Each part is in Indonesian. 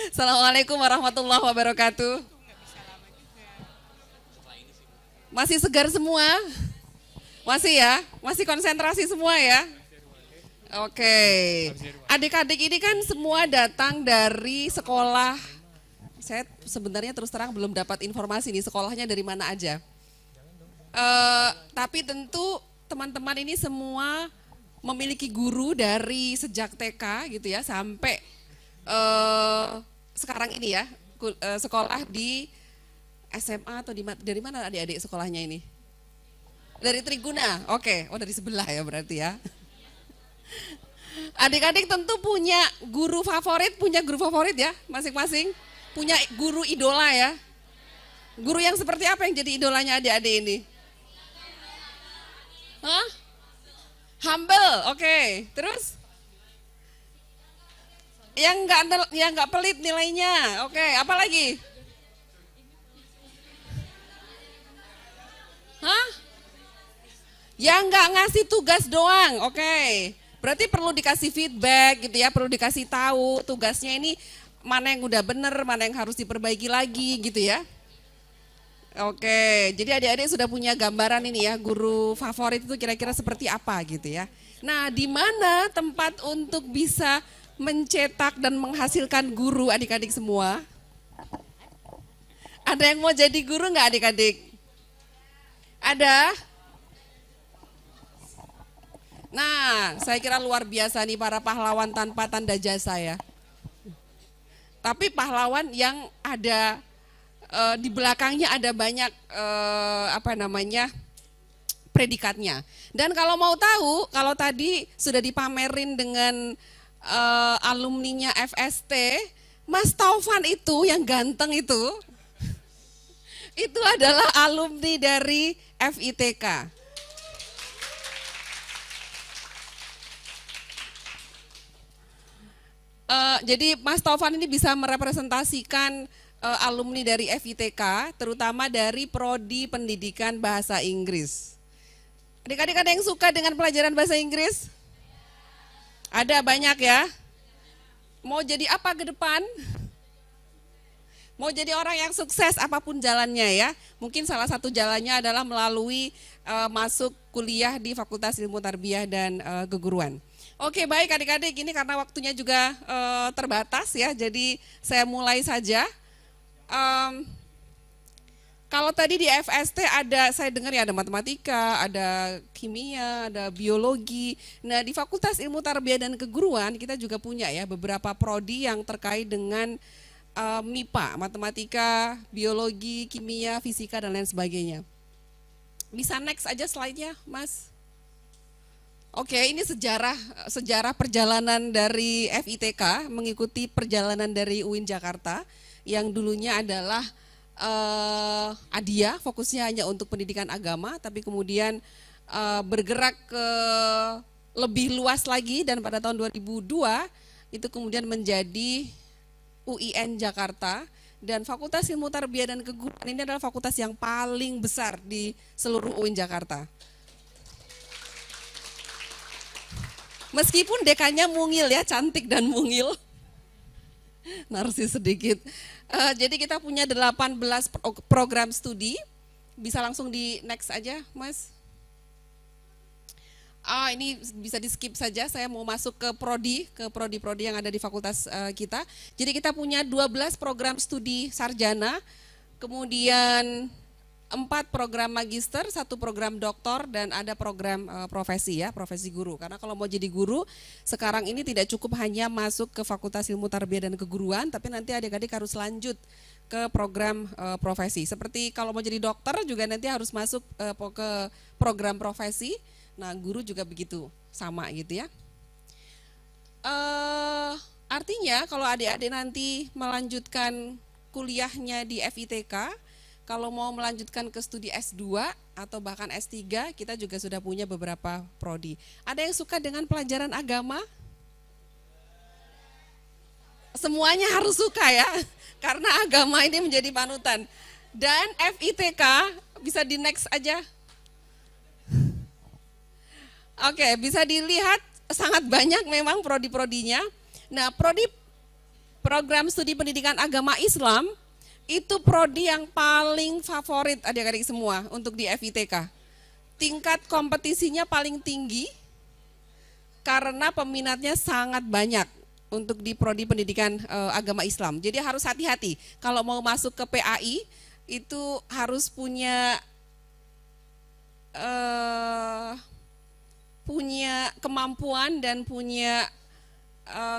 Assalamualaikum warahmatullahi wabarakatuh. Masih segar semua? Masih ya? Masih konsentrasi semua ya? Oke. Adik-adik ini kan semua datang dari sekolah. Saya sebenarnya terus terang belum dapat informasi nih sekolahnya dari mana aja. Tapi tentu teman-teman ini semua memiliki guru dari sejak TK gitu ya sampai sekarang ini ya sekolah di SMA atau dari mana adik-adik sekolahnya ini? Dari Triguna, oke. Oh dari sebelah ya berarti ya. Adik-adik tentu punya guru favorit ya masing-masing. Punya guru idola ya. Guru yang seperti apa yang jadi idolanya adik-adik ini? Hah? Humble, oke. Terus? Yang nggak pelit nilainya, oke. Apa lagi? Hah? Yang nggak ngasih tugas doang, oke. Berarti perlu dikasih feedback gitu ya, perlu dikasih tahu tugasnya ini mana yang udah bener, mana yang harus diperbaiki lagi gitu ya. Oke, jadi adik-adik sudah punya gambaran ini ya, guru favorit itu kira-kira seperti apa gitu ya. Nah, di mana tempat untuk bisa mencetak dan menghasilkan guru adik-adik semua? Ada yang mau jadi guru nggak adik-adik? Ada? Nah, saya kira luar biasa nih para pahlawan tanpa tanda jasa ya. Tapi pahlawan yang ada di belakangnya ada banyak predikatnya. Dan kalau mau tahu, kalau tadi sudah dipamerin dengan alumninya FST, Mas Taufan itu yang ganteng itu adalah alumni dari FITK. Jadi Mas Taufan ini bisa merepresentasikan alumni dari FITK, terutama dari Prodi Pendidikan Bahasa Inggris. Adik-adik ada yang suka dengan pelajaran bahasa Inggris? Ada banyak ya? Mau jadi apa ke depan? Mau jadi orang yang sukses apapun jalannya ya. Mungkin salah satu jalannya adalah melalui masuk kuliah di Fakultas Ilmu Tarbiyah dan Keguruan. Oke baik adik-adik, ini karena waktunya juga terbatas ya, jadi saya mulai saja. Kalau tadi di FST saya dengar ya ada matematika, ada kimia, ada biologi. Nah di Fakultas Ilmu Tarbiyah dan Keguruan kita juga punya ya beberapa prodi yang terkait dengan MIPA, matematika, biologi, kimia, fisika dan lain sebagainya. Bisa next aja slide-nya, Mas. Oke, ini sejarah perjalanan dari FITK mengikuti perjalanan dari UIN Jakarta yang dulunya adalah Adia, fokusnya hanya untuk pendidikan agama, tapi kemudian bergerak ke lebih luas lagi dan pada tahun 2002 itu kemudian menjadi UIN Jakarta. Dan Fakultas Ilmu Tarbiyah dan Keguruan ini adalah fakultas yang paling besar di seluruh UIN Jakarta. Meskipun dekannya mungil ya, cantik dan mungil. Narsis sedikit. Jadi kita punya 18 program studi. Bisa langsung di next aja, Mas. Ini bisa di skip saja, saya mau masuk ke prodi yang ada di fakultas kita. Jadi kita punya 12 program studi sarjana, kemudian 4 program magister, 1 program doktor, dan ada program profesi ya, profesi guru. Karena kalau mau jadi guru, sekarang ini tidak cukup hanya masuk ke Fakultas Ilmu Tarbiyah dan Keguruan, tapi nanti adik-adik harus lanjut ke program profesi. Seperti kalau mau jadi dokter juga nanti harus masuk ke program profesi. Nah guru juga begitu, sama gitu ya. Artinya kalau adik-adik nanti melanjutkan kuliahnya di FITK, kalau mau melanjutkan ke studi S2 atau bahkan S3, kita juga sudah punya beberapa prodi. Ada yang suka dengan pelajaran agama? Semuanya harus suka ya, karena agama ini menjadi panutan. Dan FITK, bisa di next aja. Oke, bisa dilihat sangat banyak memang prodi-prodinya. Nah, prodi program studi pendidikan agama Islam itu prodi yang paling favorit adik-adik semua untuk di FITK. Tingkat kompetisinya paling tinggi karena peminatnya sangat banyak untuk di prodi pendidikan agama Islam. Jadi harus hati-hati kalau mau masuk ke PAI itu harus punya kemampuan dan punya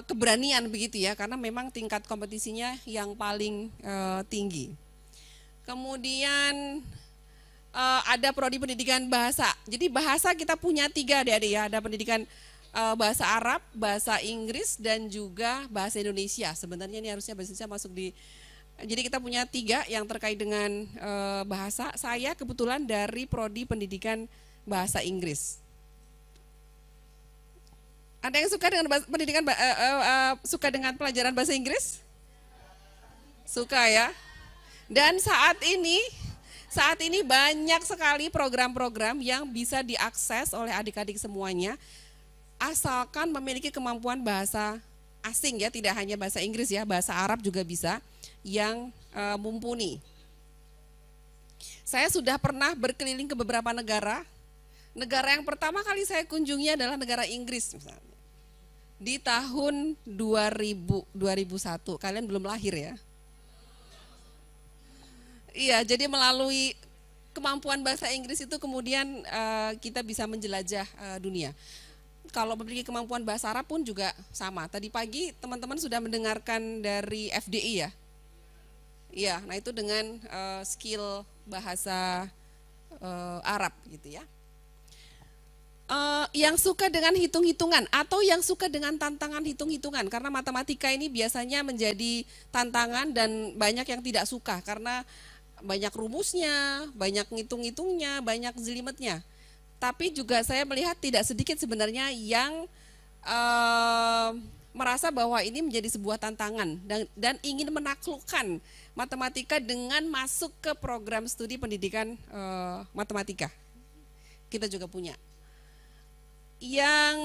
keberanian begitu ya, karena memang tingkat kompetisinya yang paling tinggi. Kemudian ada prodi pendidikan bahasa. Jadi bahasa kita punya 3 adik-adik ya, ada pendidikan bahasa Arab, bahasa Inggris, dan juga bahasa Indonesia. Sebenarnya ini harusnya bahasa Indonesia masuk di, jadi kita punya 3 yang terkait dengan bahasa. Saya kebetulan dari prodi pendidikan bahasa Inggris. Ada yang suka dengan pendidikan, suka dengan pelajaran bahasa Inggris? Suka ya. Dan saat ini banyak sekali program-program yang bisa diakses oleh adik-adik semuanya, asalkan memiliki kemampuan bahasa asing ya, tidak hanya bahasa Inggris ya, bahasa Arab juga bisa yang mumpuni. Saya sudah pernah berkeliling ke beberapa negara. Negara yang pertama kali saya kunjungi adalah negara Inggris misalnya. Di tahun 2001, kalian belum lahir ya. Iya, jadi melalui kemampuan bahasa Inggris itu kemudian kita bisa menjelajah dunia. Kalau memiliki kemampuan bahasa Arab pun juga sama. Tadi pagi teman-teman sudah mendengarkan dari FDI ya. Iya, nah itu dengan skill bahasa Arab gitu ya. Yang suka dengan hitung-hitungan atau yang suka dengan tantangan hitung-hitungan, karena matematika ini biasanya menjadi tantangan dan banyak yang tidak suka karena banyak rumusnya, banyak ngitung-ngitungnya, banyak jelimetnya. Tapi juga saya melihat tidak sedikit sebenarnya yang merasa bahwa ini menjadi sebuah tantangan dan ingin menaklukkan matematika dengan masuk ke program studi pendidikan matematika. Kita juga punya. Yang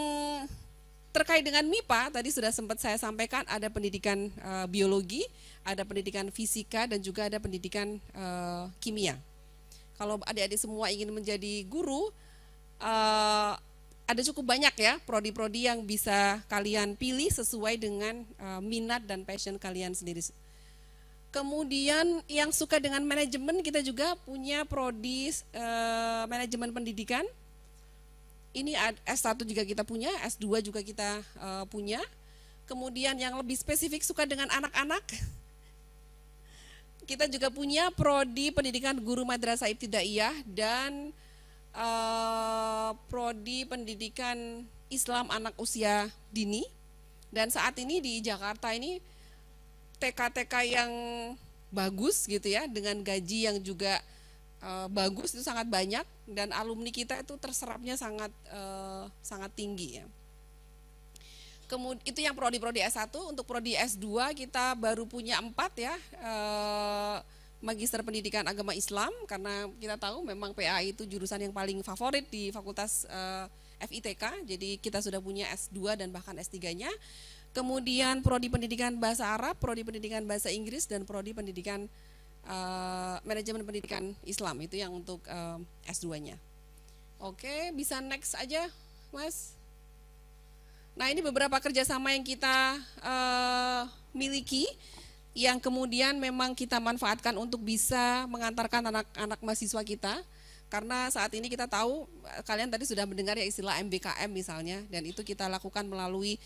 terkait dengan MIPA, tadi sudah sempat saya sampaikan, ada pendidikan biologi, ada pendidikan fisika, dan juga ada pendidikan kimia. Kalau adik-adik semua ingin menjadi guru, ada cukup banyak ya prodi-prodi yang bisa kalian pilih sesuai dengan minat dan passion kalian sendiri. Kemudian yang suka dengan manajemen, kita juga punya prodi manajemen pendidikan. Ini S1 juga kita punya, S2 juga kita punya. Kemudian yang lebih spesifik suka dengan anak-anak, kita juga punya prodi pendidikan guru madrasah ibtidaiyah dan prodi pendidikan Islam anak usia dini. Dan saat ini di Jakarta ini TK-TK yang bagus gitu ya, dengan gaji yang juga bagus itu sangat banyak, dan alumni kita itu terserapnya sangat tinggi ya. Kemudian itu yang prodi-prodi S1. Untuk prodi S2 kita baru punya 4 ya, Magister Pendidikan Agama Islam, karena kita tahu memang PAI itu jurusan yang paling favorit di Fakultas FITK, jadi kita sudah punya S2 dan bahkan S3-nya. Kemudian prodi pendidikan bahasa Arab, prodi pendidikan bahasa Inggris, dan prodi pendidikan manajemen pendidikan Islam, itu yang untuk S2-nya. Oke, bisa next aja, Mas. Nah, ini beberapa kerjasama yang kita miliki, yang kemudian memang kita manfaatkan untuk bisa mengantarkan anak-anak mahasiswa kita. Karena saat ini kita tahu, kalian tadi sudah mendengar ya istilah MBKM misalnya, dan itu kita lakukan melalui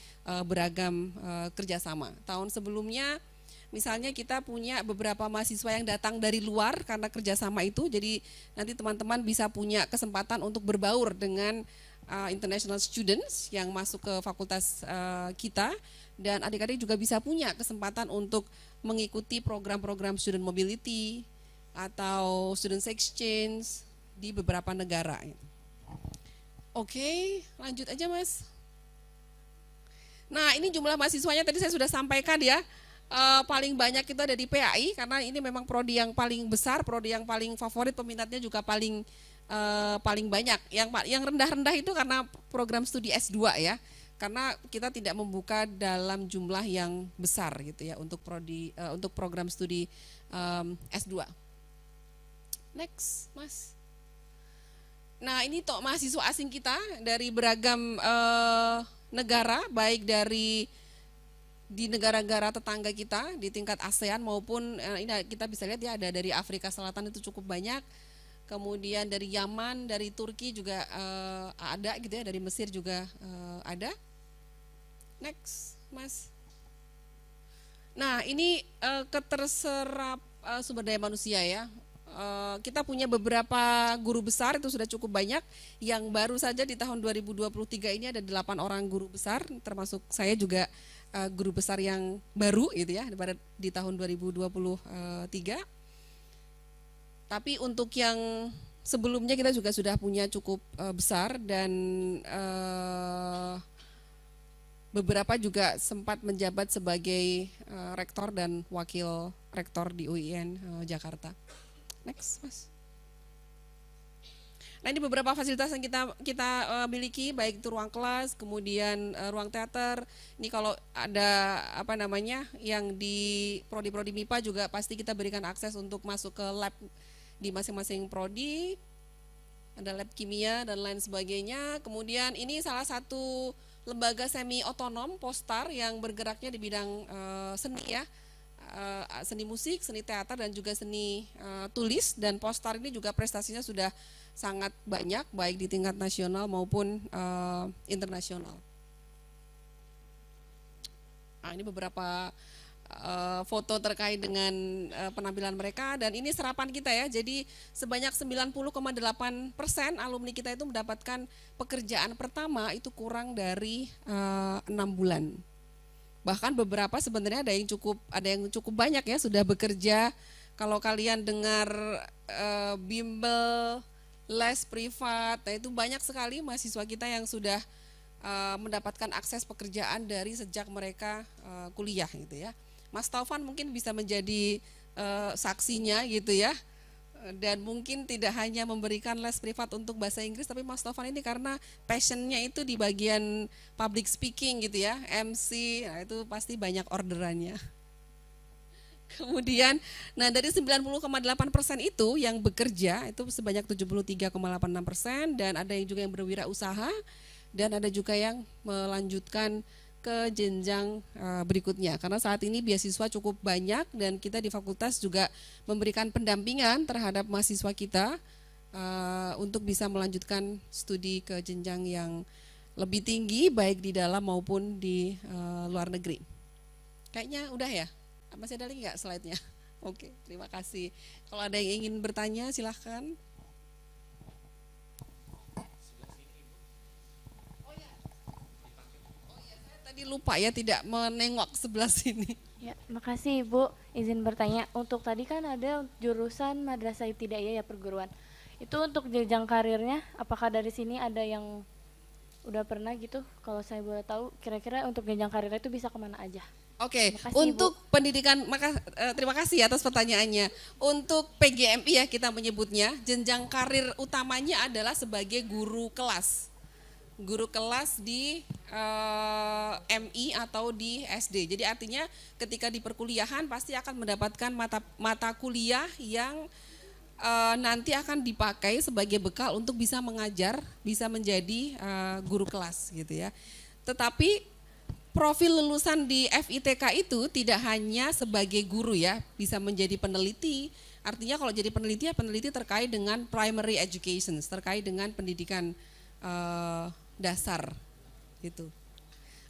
beragam kerjasama. Tahun sebelumnya, misalnya kita punya beberapa mahasiswa yang datang dari luar karena kerjasama itu, jadi nanti teman-teman bisa punya kesempatan untuk berbaur dengan international students yang masuk ke fakultas kita, dan adik-adik juga bisa punya kesempatan untuk mengikuti program-program student mobility atau student exchange di beberapa negara. Oke, lanjut aja Mas. Nah, ini jumlah mahasiswanya tadi saya sudah sampaikan ya. Paling banyak itu ada di PAI karena ini memang prodi yang paling besar, prodi yang paling favorit, peminatnya juga paling banyak. Yang rendah-rendah itu karena program studi S2 ya. karena kita tidak membuka dalam jumlah yang besar gitu ya untuk untuk program studi S2. Next, Mas. Nah, ini toh mahasiswa asing kita dari beragam negara, baik di negara-negara tetangga kita di tingkat ASEAN maupun ini kita bisa lihat ya, ada dari Afrika Selatan itu cukup banyak. Kemudian dari Yaman, dari Turki juga ada gitu ya, dari Mesir juga ada. Next, Mas. Nah, ini keterserap sumber daya manusia ya. Kita punya beberapa guru besar, itu sudah cukup banyak. Yang baru saja di tahun 2023 ini ada 8 orang guru besar, termasuk saya juga guru besar yang baru gitu ya, di tahun 2023. Tapi untuk yang sebelumnya kita juga sudah punya cukup besar, dan beberapa juga sempat menjabat sebagai rektor dan wakil rektor di UIN Jakarta. Next, Mas. Nah, ini beberapa fasilitas yang kita miliki, baik itu ruang kelas, kemudian ruang teater. Ini kalau ada yang di prodi-prodi MIPA juga pasti kita berikan akses untuk masuk ke lab di masing-masing prodi, ada lab kimia dan lain sebagainya. Kemudian ini salah satu lembaga semi otonom Postar yang bergeraknya di bidang seni ya, seni musik, seni teater dan juga seni tulis. Dan Postar ini juga prestasinya sudah sangat banyak, baik di tingkat nasional maupun internasional. Nah, ini beberapa foto terkait dengan penampilan mereka, dan ini serapan kita ya. Jadi sebanyak 90,8% alumni kita itu mendapatkan pekerjaan pertama itu kurang dari 6 bulan. Bahkan beberapa sebenarnya ada yang cukup banyak ya sudah bekerja. Kalau kalian dengar bimbel, les privat, nah itu banyak sekali mahasiswa kita yang sudah mendapatkan akses pekerjaan dari sejak mereka kuliah gitu ya. Mas Taufan mungkin bisa menjadi saksinya gitu ya. Dan mungkin tidak hanya memberikan les privat untuk bahasa Inggris, tapi Mas Taufan ini karena passionnya itu di bagian public speaking gitu ya, MC, nah itu pasti banyak orderannya. Kemudian, nah dari 90,8% itu yang bekerja itu sebanyak 73,86%, dan ada yang juga yang berwirausaha, dan ada juga yang melanjutkan ke jenjang berikutnya. Karena saat ini beasiswa cukup banyak, dan kita di fakultas juga memberikan pendampingan terhadap mahasiswa kita untuk bisa melanjutkan studi ke jenjang yang lebih tinggi, baik di dalam maupun di luar negeri. Kayaknya udah ya? Masih ada lagi nggak slide-nya? Oke, terima kasih. Kalau ada yang ingin bertanya silahkan. Lupa ya, tidak menengok sebelah sini. Ya, makasih Ibu. Izin bertanya, untuk tadi kan ada jurusan Madrasah Ibtidaiyah ya, perguruan. Itu untuk jenjang karirnya, apakah dari sini ada yang udah pernah gitu? Kalau saya boleh tahu, kira-kira untuk jenjang karirnya itu bisa kemana aja? Oke, untuk Ibu. Pendidikan, terima kasih atas pertanyaannya. Untuk PGMI ya kita menyebutnya, jenjang karir utamanya adalah sebagai guru kelas. Guru kelas di MI atau di SD. Jadi artinya ketika di perkuliahan pasti akan mendapatkan mata kuliah yang nanti akan dipakai sebagai bekal untuk bisa mengajar, bisa menjadi guru kelas gitu ya. Tetapi profil lulusan di FITK itu tidak hanya sebagai guru ya, bisa menjadi peneliti. Artinya kalau jadi peneliti terkait dengan primary education, terkait dengan pendidikan dasar gitu,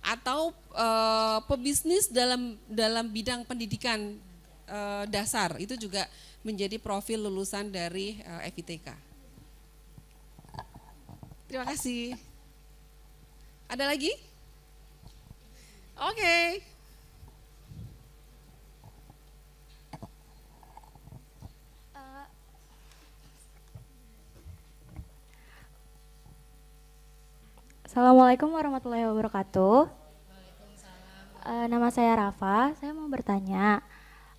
atau pebisnis dalam bidang pendidikan dasar, itu juga menjadi profil lulusan dari FITK. Terima kasih. Ada lagi? Oke. Assalamualaikum warahmatullahi wabarakatuh. Nama saya Rafa. Saya mau bertanya,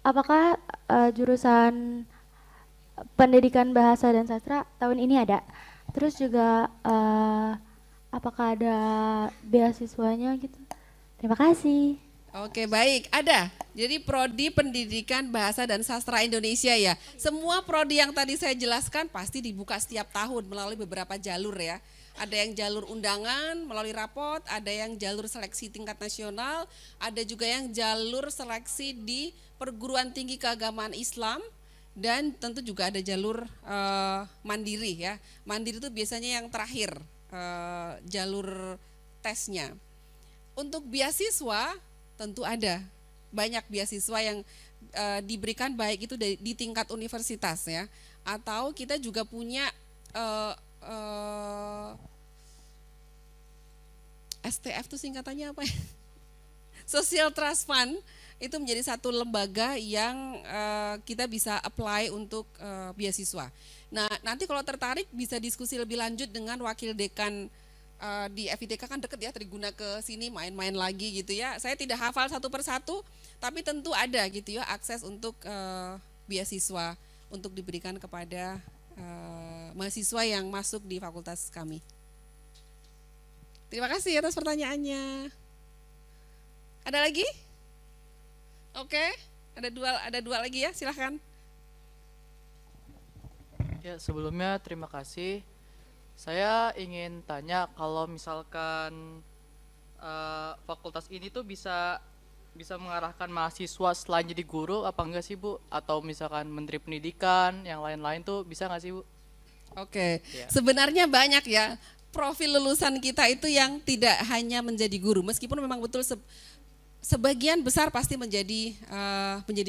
apakah jurusan pendidikan bahasa dan sastra tahun ini ada? Terus juga apakah ada beasiswanya gitu? Terima kasih. Oke, baik. Ada. Jadi Prodi Pendidikan Bahasa dan Sastra Indonesia ya. Semua prodi yang tadi saya jelaskan pasti dibuka setiap tahun melalui beberapa jalur ya. Ada yang jalur undangan melalui rapot, ada yang jalur seleksi tingkat nasional, ada juga yang jalur seleksi di perguruan tinggi keagamaan Islam, dan tentu juga ada jalur mandiri ya. Mandiri itu biasanya yang terakhir jalur tesnya. Untuk beasiswa tentu ada banyak beasiswa yang diberikan baik itu di tingkat universitas ya, atau kita juga punya STF itu singkatannya apa ya? Social Trust Fund itu menjadi satu lembaga yang kita bisa apply untuk beasiswa. Nah, nanti kalau tertarik bisa diskusi lebih lanjut dengan wakil dekan di FITK, kan deket ya, Triguna ke sini main-main lagi gitu ya. Saya tidak hafal satu persatu, tapi tentu ada gitu ya akses untuk beasiswa untuk diberikan kepada mahasiswa yang masuk di fakultas kami. Terima kasih atas pertanyaannya. Ada lagi? Oke, ada dua lagi ya, silahkan. Ya, sebelumnya terima kasih. Saya ingin tanya kalau misalkan fakultas ini tuh bisa mengarahkan mahasiswa selain jadi guru apa enggak sih Bu? Atau misalkan Menteri Pendidikan yang lain-lain tuh bisa nggak sih Bu? Oke, Ya. sebenarnya banyak ya profil lulusan kita itu yang tidak hanya menjadi guru, meskipun memang betul sebagian besar pasti menjadi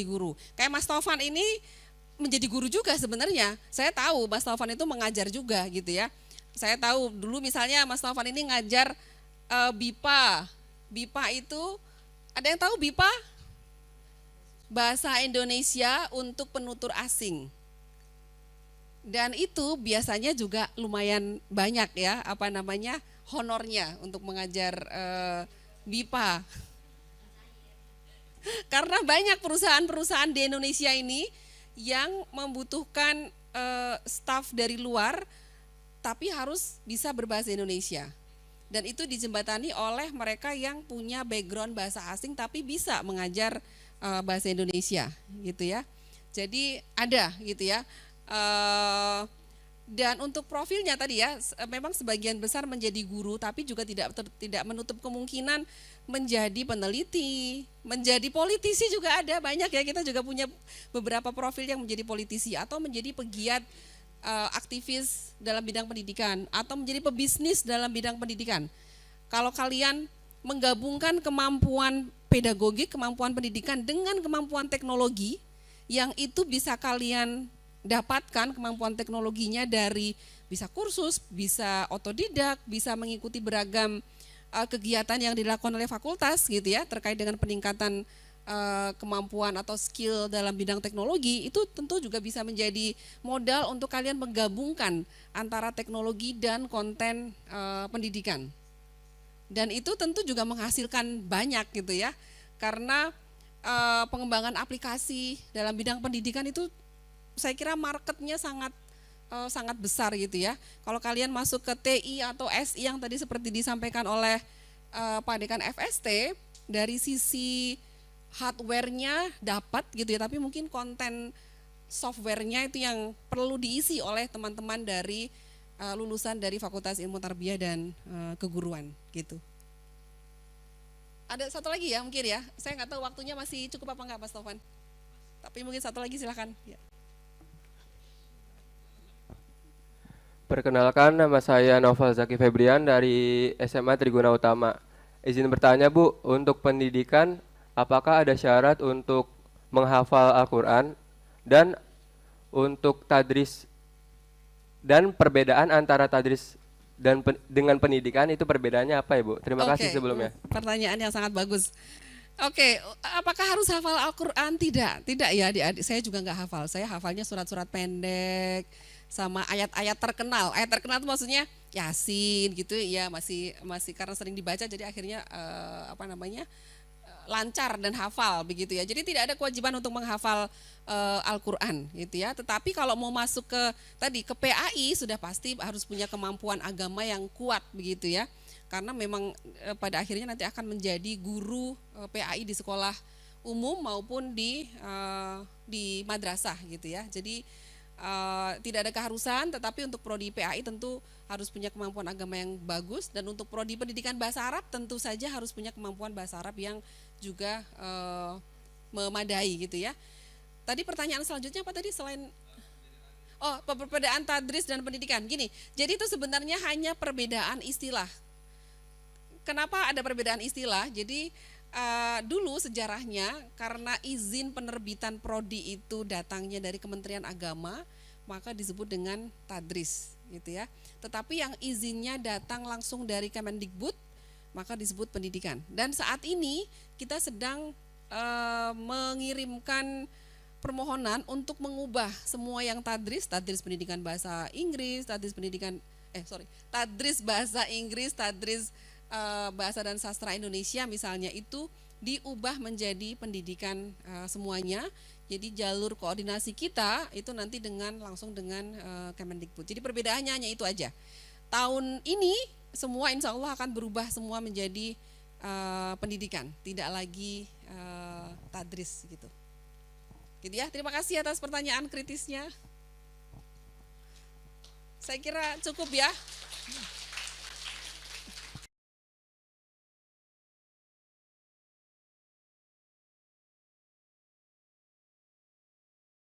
guru. Kayak Mas Taufan ini menjadi guru juga sebenarnya. Saya tahu Mas Taufan itu mengajar juga gitu ya. Saya tahu dulu misalnya Mas Taufan ini ngajar BIPA. BIPA itu, ada yang tahu BIPA? Bahasa Indonesia untuk penutur asing. Dan itu biasanya juga lumayan banyak ya, honornya untuk mengajar BIPA. Karena banyak perusahaan-perusahaan di Indonesia ini yang membutuhkan staf dari luar, tapi harus bisa berbahasa Indonesia. Dan itu dijembatani oleh mereka yang punya background bahasa asing tapi bisa mengajar bahasa Indonesia gitu ya. Jadi ada gitu ya. Dan untuk profilnya tadi ya, memang sebagian besar menjadi guru, tapi juga tidak menutup kemungkinan menjadi peneliti, menjadi politisi juga ada, banyak ya. Kita juga punya beberapa profil yang menjadi politisi atau menjadi pegiat aktivis dalam bidang pendidikan atau menjadi pebisnis dalam bidang pendidikan. Kalau kalian menggabungkan kemampuan pedagogik, kemampuan pendidikan dengan kemampuan teknologi, yang itu bisa kalian dapatkan kemampuan teknologinya dari bisa kursus, bisa otodidak, bisa mengikuti beragam kegiatan yang dilakukan oleh fakultas gitu ya, terkait dengan peningkatan kemampuan atau skill dalam bidang teknologi. Itu tentu juga bisa menjadi modal untuk kalian menggabungkan antara teknologi dan konten pendidikan. Dan itu tentu juga menghasilkan banyak gitu ya, karena pengembangan aplikasi dalam bidang pendidikan itu saya kira marketnya sangat besar gitu ya. Kalau kalian masuk ke TI atau SI yang tadi seperti disampaikan oleh Pak Dekan FST, dari sisi hardware-nya dapat gitu ya, tapi mungkin konten software-nya itu yang perlu diisi oleh teman-teman dari lulusan dari Fakultas Ilmu Tarbiyah dan Keguruan gitu. Ada satu lagi ya mungkin ya, saya nggak tahu waktunya masih cukup apa enggak Mas Taufan. Tapi mungkin satu lagi silakan. Ya. Perkenalkan, nama saya Novel Zaki Febrian dari SMA Triguna Utama. Izin bertanya Bu, untuk pendidikan apakah ada syarat untuk menghafal Al-Quran, dan untuk tadris, dan perbedaan antara tadris dan dengan pendidikan itu perbedaannya apa ya Bu? Terima kasih sebelumnya. Pertanyaan yang sangat bagus. Oke, apakah harus hafal Al-Quran? Tidak ya adik-adik, saya juga nggak hafal. Saya hafalnya surat-surat pendek sama ayat-ayat terkenal. Ayat terkenal itu maksudnya Yasin gitu ya, masih karena sering dibaca jadi akhirnya lancar dan hafal begitu ya. Jadi tidak ada kewajiban untuk menghafal Al-Qur'an gitu ya. Tetapi kalau mau masuk ke tadi ke PAI sudah pasti harus punya kemampuan agama yang kuat begitu ya. Karena memang pada akhirnya nanti akan menjadi guru PAI di sekolah umum maupun di madrasah gitu ya. Jadi tidak ada keharusan, tetapi untuk prodi PAI tentu harus punya kemampuan agama yang bagus, dan untuk prodi pendidikan bahasa Arab tentu saja harus punya kemampuan bahasa Arab yang juga memadai gitu ya. Tadi pertanyaan selanjutnya apa tadi selain perbedaan tadris dan pendidikan? Gini, jadi itu sebenarnya hanya perbedaan istilah. Kenapa ada perbedaan istilah? Jadi dulu sejarahnya karena izin penerbitan prodi itu datangnya dari Kementerian Agama, maka disebut dengan tadris gitu ya. Tetapi yang izinnya datang langsung dari Kemendikbud, maka disebut pendidikan. Dan saat ini kita sedang mengirimkan permohonan untuk mengubah semua yang tadris pendidikan bahasa Inggris, tadris bahasa Inggris, tadris bahasa dan sastra Indonesia misalnya, itu diubah menjadi pendidikan semuanya. Jadi jalur koordinasi kita itu nanti langsung dengan Kemendikbud. Jadi perbedaannya hanya itu aja. Tahun ini semua insya Allah akan berubah semua menjadi pendidikan, tidak lagi tadris gitu. Gitu ya. Terima kasih atas pertanyaan kritisnya. Saya kira cukup ya.